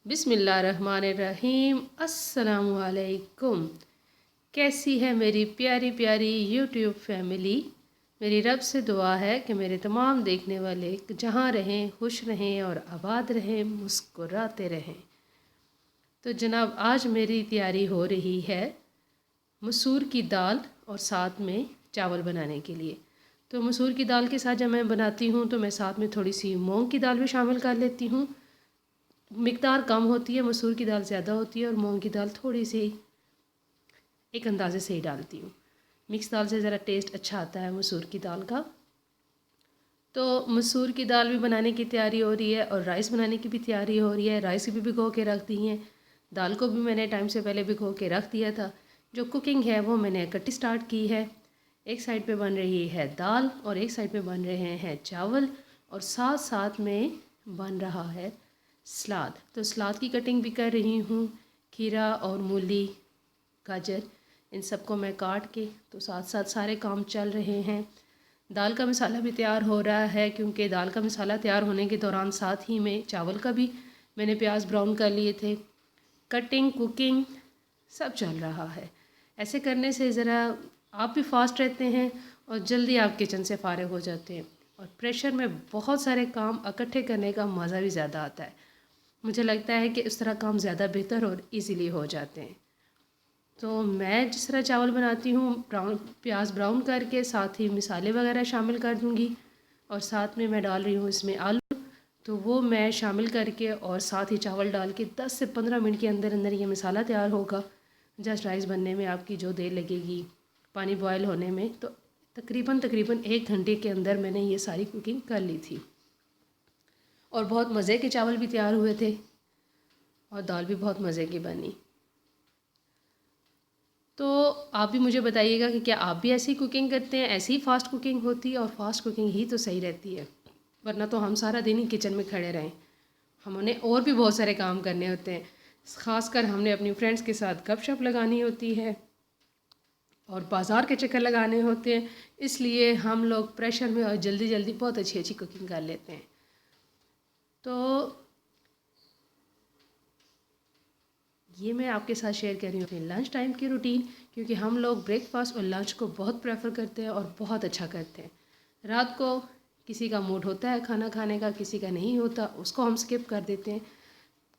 बिस्मिल्लाहिर्रहमानिर्रहीम। अस्सलामुअलैकुम। कैसी है मेरी प्यारी प्यारी यूट्यूब फैमिली। मेरी रब से दुआ है कि मेरे तमाम देखने वाले जहाँ रहें खुश रहें और आबाद रहें, मुस्कुराते रहें। तो जनाब, आज मेरी तैयारी हो रही है मसूर की दाल और साथ में चावल बनाने के लिए। तो मसूर की दाल के साथ जब मैं बनाती हूँ तो मैं साथ में थोड़ी सी मूंग की दाल भी शामिल कर लेती हूँ। मिकदार कम होती है, मसूर की दाल ज़्यादा होती है और मूंग की दाल थोड़ी सी एक अंदाज़े से ही डालती हूँ। मिक्स दाल से ज़रा टेस्ट अच्छा आता है मसूर की दाल का। तो मसूर की दाल भी बनाने की तैयारी हो रही है और राइस बनाने की भी तैयारी हो रही है। राइस भी भिगो के रख दी हैं, दाल को भी मैंने टाइम से पहले भिगो के रख दिया था। जो कुकिंग है वो मैंने इकट्ठी स्टार्ट की है। एक साइड पे बन रही है दाल और एक साइड पे बन रहे हैं चावल और साथ साथ में बन रहा है सलाद। तो सलाद की कटिंग भी कर रही हूँ। खीरा और मूली, गाजर, इन सबको मैं काट के तो साथ साथ सारे काम चल रहे हैं। दाल का मसाला भी तैयार हो रहा है क्योंकि दाल का मसाला तैयार होने के दौरान साथ ही में चावल का भी मैंने प्याज ब्राउन कर लिए थे। कटिंग, कुकिंग सब चल रहा है। ऐसे करने से ज़रा आप भी फास्ट रहते हैं और जल्दी आप किचन से फारिग हो जाते हैं और प्रेशर में बहुत सारे काम इकट्ठे करने का मज़ा भी ज़्यादा आता है। मुझे लगता है कि इस तरह काम ज़्यादा बेहतर और इजीली हो जाते हैं। तो मैं जिस तरह चावल बनाती हूँ, प्याज ब्राउन करके साथ ही मसाले वगैरह शामिल कर दूँगी और साथ में मैं डाल रही हूँ इसमें आलू। तो वो मैं शामिल करके और साथ ही चावल डाल के 10 से 15 मिनट के अंदर अंदर ये मसाला तैयार होगा। जस्ट राइस बनने में आपकी जो देर लगेगी, पानी बॉयल होने में, तो तकरीबन 1 घंटे के अंदर मैंने ये सारी कुकिंग कर ली थी और बहुत मज़े के चावल भी तैयार हुए थे और दाल भी बहुत मज़े की बनी। तो आप भी मुझे बताइएगा कि क्या आप भी ऐसी कुकिंग करते हैं, ऐसी ही फास्ट कुकिंग होती है। और फास्ट कुकिंग ही तो सही रहती है, वरना तो हम सारा दिन ही किचन में खड़े रहें। हमने और भी बहुत सारे काम करने होते हैं। ख़ासकर हमने अपनी फ्रेंड्स के साथ गपशप लगानी होती है और बाज़ार के चक्कर लगाने होते हैं। इसलिए हम लोग प्रेशर में और जल्दी जल्दी बहुत अच्छी अच्छी कुकिंग कर लेते हैं। तो ये मैं आपके साथ शेयर कर रही हूँ अपनी लंच टाइम की रूटीन, क्योंकि हम लोग ब्रेकफास्ट और लंच को बहुत प्रेफर करते हैं और बहुत अच्छा करते हैं। रात को किसी का मूड होता है खाना खाने का, किसी का नहीं होता, उसको हम स्किप कर देते हैं।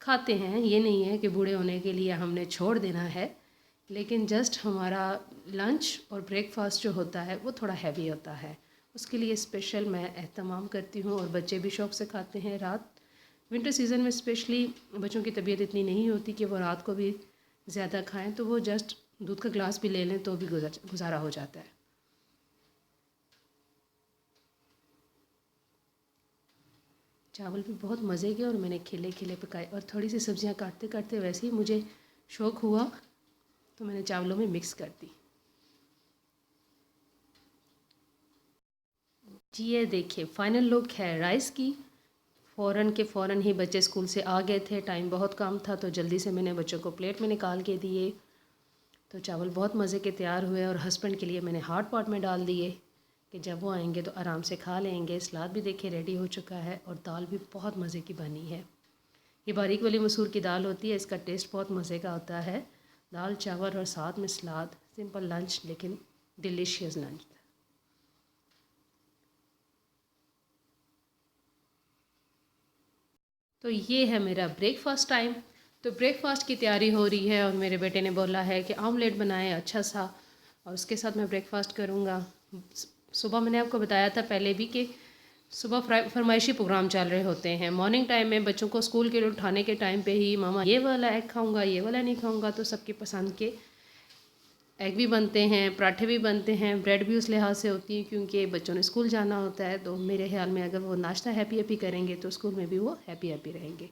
खाते हैं, ये नहीं है कि बूढ़े होने के लिए हमने छोड़ देना है, लेकिन जस्ट हमारा लंच और ब्रेकफास्ट जो होता है वो थोड़ा हैवी होता है। उसके लिए स्पेशल मैं एहतमाम करती हूँ और बच्चे भी शौक़ से खाते हैं। रात विंटर सीज़न में स्पेशली बच्चों की तबीयत इतनी नहीं होती कि वो रात को भी ज़्यादा खाएं, तो वो जस्ट दूध का गिलास भी ले लें तो भी गुजारा हो जाता है। चावल भी बहुत मज़े के और मैंने खिले खिले पकाए और थोड़ी सी सब्जियां काटते काटते वैसे ही मुझे शौक़ हुआ तो मैंने चावलों में मिक्स कर दी। जी ये देखिए, फाइनल लुक है राइस की। फ़ौरन ही बच्चे स्कूल से आ गए थे, टाइम बहुत कम था तो जल्दी से मैंने बच्चों को प्लेट में निकाल के दिए। तो चावल बहुत मज़े के तैयार हुए और हस्बैंड के लिए मैंने हॉट पॉट में डाल दिए कि जब वो आएंगे तो आराम से खा लेंगे। सलाद भी देखिए रेडी हो चुका है और दाल भी बहुत मज़े की बनी है। ये बारीक वाली मसूर की दाल होती है, इसका टेस्ट बहुत मज़े का होता है। दाल चावल और साथ में सलाद, सिंपल लंच लेकिन डिलीशियस लंच। तो ये है मेरा ब्रेकफास्ट टाइम। तो ब्रेकफास्ट की तैयारी हो रही है और मेरे बेटे ने बोला है कि आमलेट बनाए अच्छा सा और उसके साथ मैं ब्रेकफास्ट करूँगा। सुबह मैंने आपको बताया था पहले भी कि सुबह फरमाइशी प्रोग्राम चल रहे होते हैं। मॉर्निंग टाइम में बच्चों को स्कूल के लिए उठाने के टाइम पे ही मामा ये वाला एग खाऊंगा, ये वाला नहीं खाऊंगा, तो सबकी पसंद के एग भी बनते हैं, पराठे भी बनते हैं, ब्रेड भी उस लिहाज से होती है क्योंकि बच्चों ने स्कूल जाना होता है। तो मेरे ख्याल में अगर वो नाश्ता हैप्पी हैप्पी करेंगे तो स्कूल में भी वो हैप्पी हैप्पी रहेंगे।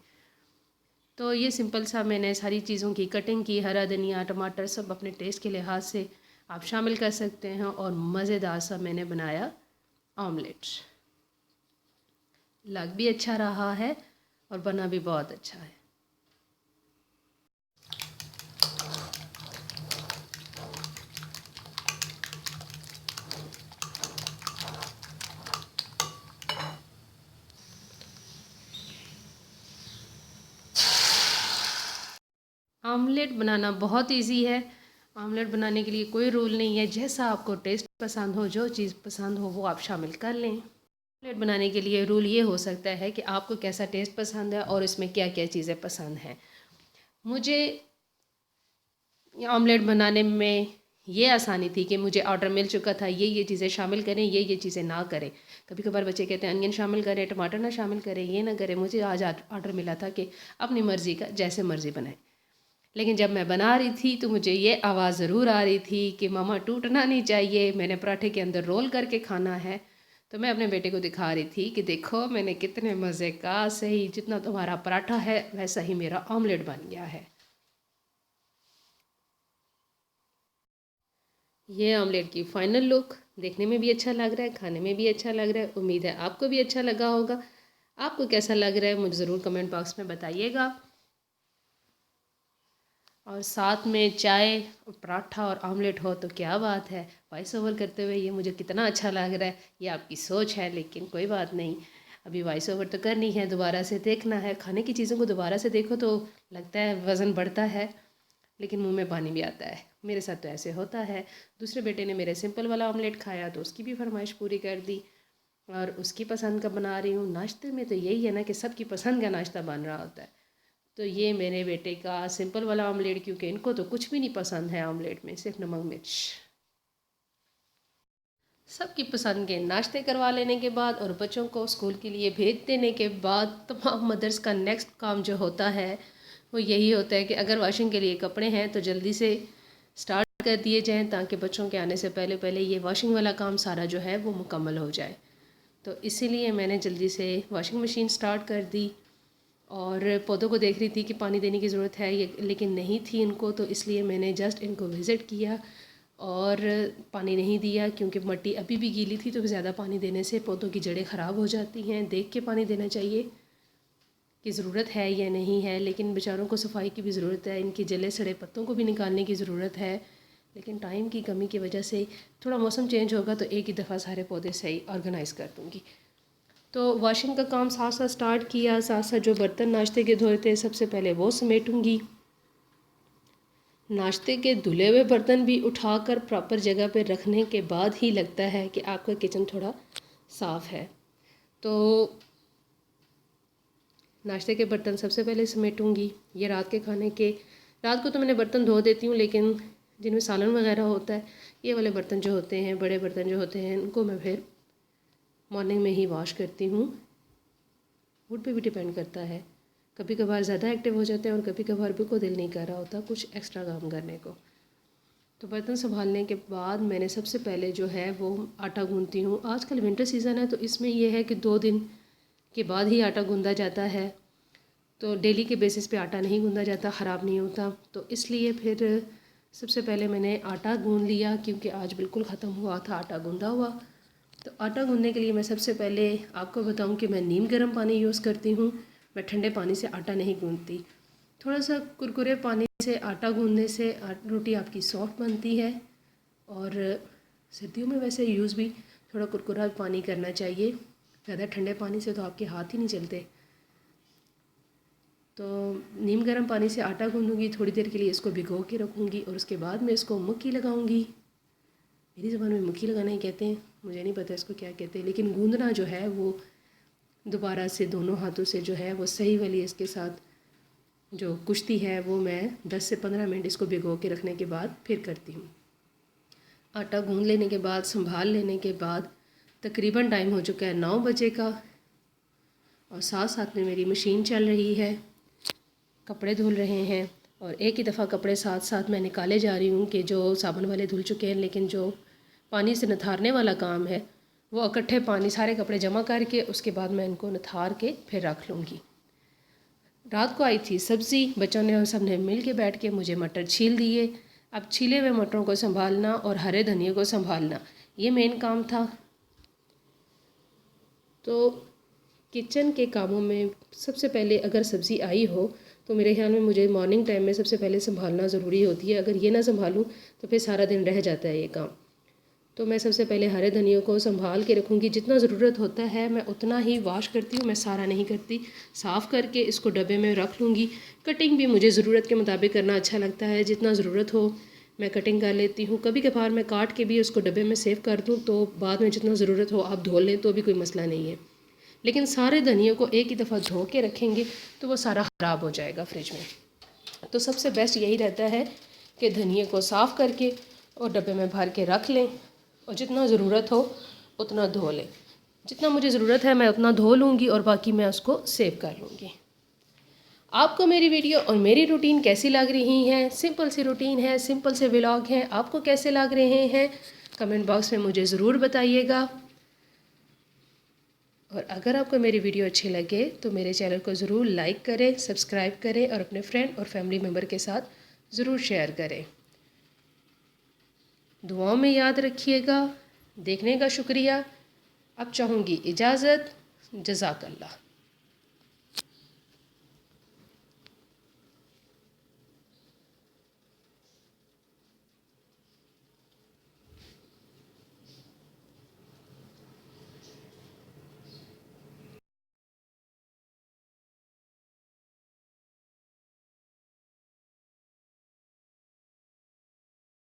तो ये सिंपल सा मैंने सारी चीज़ों की कटिंग की, हरा धनिया, टमाटर सब अपने टेस्ट के लिहाज से आप शामिल कर सकते हैं और मज़ेदार सा मैंने बनाया ऑमलेट। लग भी अच्छा रहा है और बना भी बहुत अच्छा है। आमलेट बनाना बहुत इजी है। आमलेट बनाने के लिए कोई रूल नहीं है, जैसा आपको टेस्ट पसंद हो, जो चीज़ पसंद हो वो आप शामिल कर लें। आमलेट बनाने के लिए रूल ये हो सकता है कि आपको कैसा टेस्ट पसंद है और इसमें क्या क्या चीज़ें पसंद हैं। मुझे आमलेट बनाने में ये आसानी थी कि मुझे ऑर्डर मिल चुका था, ये चीज़ें शामिल करें, ये चीज़ें ना करें। कभी कभार बच्चे कहते हैं अनियन शामिल करें, टमाटर ना शामिल करें, ये ना करें। मुझे आज ऑर्डर मिला था कि अपनी मर्ज़ी का जैसे मर्ज़ी बनाए। लेकिन जब मैं बना रही थी तो मुझे ये आवाज़ ज़रूर आ रही थी कि मामा टूटना नहीं चाहिए, मैंने पराठे के अंदर रोल करके खाना है। तो मैं अपने बेटे को दिखा रही थी कि देखो मैंने कितने मज़े का, सही जितना तुम्हारा पराठा है वैसा ही मेरा ऑमलेट बन गया है। ये ऑमलेट की फ़ाइनल लुक देखने में भी अच्छा लग रहा है, खाने में भी अच्छा लग रहा है। उम्मीद है आपको भी अच्छा लगा होगा। आपको कैसा लग रहा है मुझे ज़रूर कमेंट बॉक्स में बताइएगा। और साथ में चाय और पराठा और ऑमलेट हो तो क्या बात है। वॉइस ओवर करते हुए ये मुझे कितना अच्छा लग रहा है। ये आपकी सोच है, लेकिन कोई बात नहीं, अभी वॉइस ओवर तो करनी है, दोबारा से देखना है। खाने की चीज़ों को दोबारा से देखो तो लगता है वज़न बढ़ता है, लेकिन मुंह में पानी भी आता है। मेरे साथ तो ऐसे होता है। दूसरे बेटे ने मेरे सिंपल वाला ऑमलेट खाया तो उसकी भी फरमाइश पूरी कर दी और उसकी पसंद का बना रही हूँ। नाश्ते में तो यही है ना कि सबकी पसंद का नाश्ता बन रहा होता है। तो ये मेरे बेटे का सिंपल वाला ऑमलेट, क्योंकि इनको तो कुछ भी नहीं पसंद है ऑमलेट में, सिर्फ नमक मिर्च। सबकी पसंद के नाश्ते करवा लेने के बाद और बच्चों को स्कूल के लिए भेज देने के बाद तमाम मदर्स का नेक्स्ट काम जो होता है वो यही होता है कि अगर वॉशिंग के लिए कपड़े हैं तो जल्दी से स्टार्ट कर दिए जाएं, ताकि बच्चों के आने से पहले पहले ये वॉशिंग वाला काम सारा जो है वो मुकम्मल हो जाए। तो इसीलिए मैंने जल्दी से वॉशिंग मशीन स्टार्ट कर दी और पौधों को देख रही थी कि पानी देने की ज़रूरत है ये, लेकिन नहीं थी इनको, तो इसलिए मैंने जस्ट इनको विज़िट किया और पानी नहीं दिया, क्योंकि मिट्टी अभी भी गीली थी। तो ज़्यादा पानी देने से पौधों की जड़ें ख़राब हो जाती हैं। देख के पानी देना चाहिए कि ज़रूरत है या नहीं है। लेकिन बेचारों को सफाई की भी ज़रूरत है, इनके जले सड़े पत्तों को भी निकालने की ज़रूरत है, लेकिन टाइम की कमी की वजह से थोड़ा मौसम चेंज होगा तो एक ही दफ़ा सारे पौधे सही ऑर्गेनाइज़ कर दूँगी। तो वॉशिंग का काम साथ साथ स्टार्ट किया, साथ साथ जो बर्तन नाश्ते के धोए थे सबसे पहले वो समेटूंगी। नाश्ते के धुले हुए बर्तन भी उठाकर प्रॉपर जगह पे रखने के बाद ही लगता है कि आपका किचन थोड़ा साफ़ है। तो नाश्ते के बर्तन सबसे पहले समेटूंगी। ये रात के खाने के, रात को तो मैंने बर्तन धो देती हूँ, लेकिन जिनमें सालन वगैरह होता है ये वाले बर्तन जो होते हैं, बड़े बर्तन जो होते हैं, उनको मैं फिर मॉर्निंग में ही वॉश करती हूँ। मूड पे भी डिपेंड करता है, कभी कभार ज़्यादा एक्टिव हो जाते हैं और कभी कभार भी कोई दिल नहीं कर रहा होता कुछ एक्स्ट्रा काम करने को। तो बर्तन संभालने के बाद मैंने सबसे पहले जो है वो आटा गूंथती हूँ। आजकल विंटर सीज़न है तो इसमें यह है कि 2 दिन के बाद ही आटा गूंदा जाता है, तो डेली के बेसिस पे आटा नहीं गूंदा जाता, ख़राब नहीं होता। तो इसलिए फिर सबसे पहले मैंने आटा गूंद लिया, क्योंकि आज बिल्कुल ख़त्म हुआ था आटा गूंदा हुआ। तो आटा गूंदने के लिए मैं सबसे पहले आपको बताऊं कि मैं नीम गर्म पानी यूज़ करती हूँ। मैं ठंडे पानी से आटा नहीं गूंदती। थोड़ा सा कुरकुरे पानी से आटा गूंदने से रोटी आपकी सॉफ्ट बनती है। और सर्दियों में वैसे यूज़ भी थोड़ा कुरकुरा पानी करना चाहिए, ज़्यादा ठंडे पानी से तो आपके हाथ ही नहीं चलते। तो नीम गर्म पानी से आटा गूंदूंगी, थोड़ी देर के लिए इसको भिगो के रखूँगी और उसके बाद मैं इसको मुक्की लगाऊंगी। मेरी ज़बान में मुक्की लगाना ही कहते हैं, मुझे नहीं पता इसको क्या कहते हैं, लेकिन गूंदना जो है वो दोबारा से दोनों हाथों से जो है वो सही वाली इसके साथ जो कुश्ती है वो मैं 10 से 15 मिनट इसको भिगो के रखने के बाद फिर करती हूँ। आटा गूंद लेने के बाद, संभाल लेने के बाद तकरीबन टाइम हो चुका है 9 बजे का और साथ साथ में मेरी मशीन चल रही है, कपड़े धुल रहे हैं। और एक ही दफ़ा कपड़े साथ साथ मैं निकाले जा रही हूँ कि जो साबुन वाले धुल चुके हैं, लेकिन जो पानी से नथारने वाला काम है वो इकट्ठे पानी सारे कपड़े जमा करके उसके बाद मैं इनको नथार के फिर रख लूँगी। रात को आई थी सब्ज़ी, बच्चों ने और सब ने मिल के बैठ के मुझे मटर छील दिए। अब छीले हुए मटरों को संभालना और हरे धनिए को संभालना ये मेन काम था। तो किचन के कामों में सबसे पहले अगर सब्ज़ी आई हो तो मेरे ख्याल में मुझे मॉर्निंग टाइम में सबसे पहले संभालना ज़रूरी होती है। अगर ये ना संभालूं तो फिर सारा दिन रह जाता है ये काम। तो मैं सबसे पहले हरे धनिया को संभाल के रखूँगी। जितना ज़रूरत होता है मैं उतना ही वॉश करती हूँ, मैं सारा नहीं करती। साफ़ करके इसको डब्बे में रख लूँगी। कटिंग भी मुझे ज़रूरत के मुताबिक करना अच्छा लगता है, जितना ज़रूरत हो मैं कटिंग कर लेती हूँ। कभी कभार मैं काट के भी उसको डब्बे में सेव कर दूँ, तो बाद में जितना ज़रूरत हो आप धो लें तो भी कोई मसला नहीं है। लेकिन सारे धनिया को एक ही दफ़ा धो के रखेंगे तो वो सारा ख़राब हो जाएगा फ्रिज में। तो सबसे बेस्ट यही रहता है कि धनिया को साफ़ करके और डब्बे में भर के रख लें और जितना ज़रूरत हो उतना धो लें। जितना मुझे ज़रूरत है मैं उतना धो लूँगी और बाकी मैं उसको सेव कर लूँगी। आपको मेरी वीडियो और मेरी रूटीन कैसी लग रही है? सिंपल सी रूटीन है, सिंपल से व्लॉग हैं, आपको कैसे लग रहे हैं कमेंट बॉक्स में मुझे ज़रूर बताइएगा। और अगर आपको मेरी वीडियो अच्छी लगे तो मेरे चैनल को ज़रूर लाइक करें, सब्सक्राइब करें और अपने फ्रेंड और फैमिली मेम्बर के साथ ज़रूर शेयर करें। दुआओं में याद रखिएगा। देखने का शुक्रिया। अब चाहूँगी इजाज़त। जज़ाकल्लाह।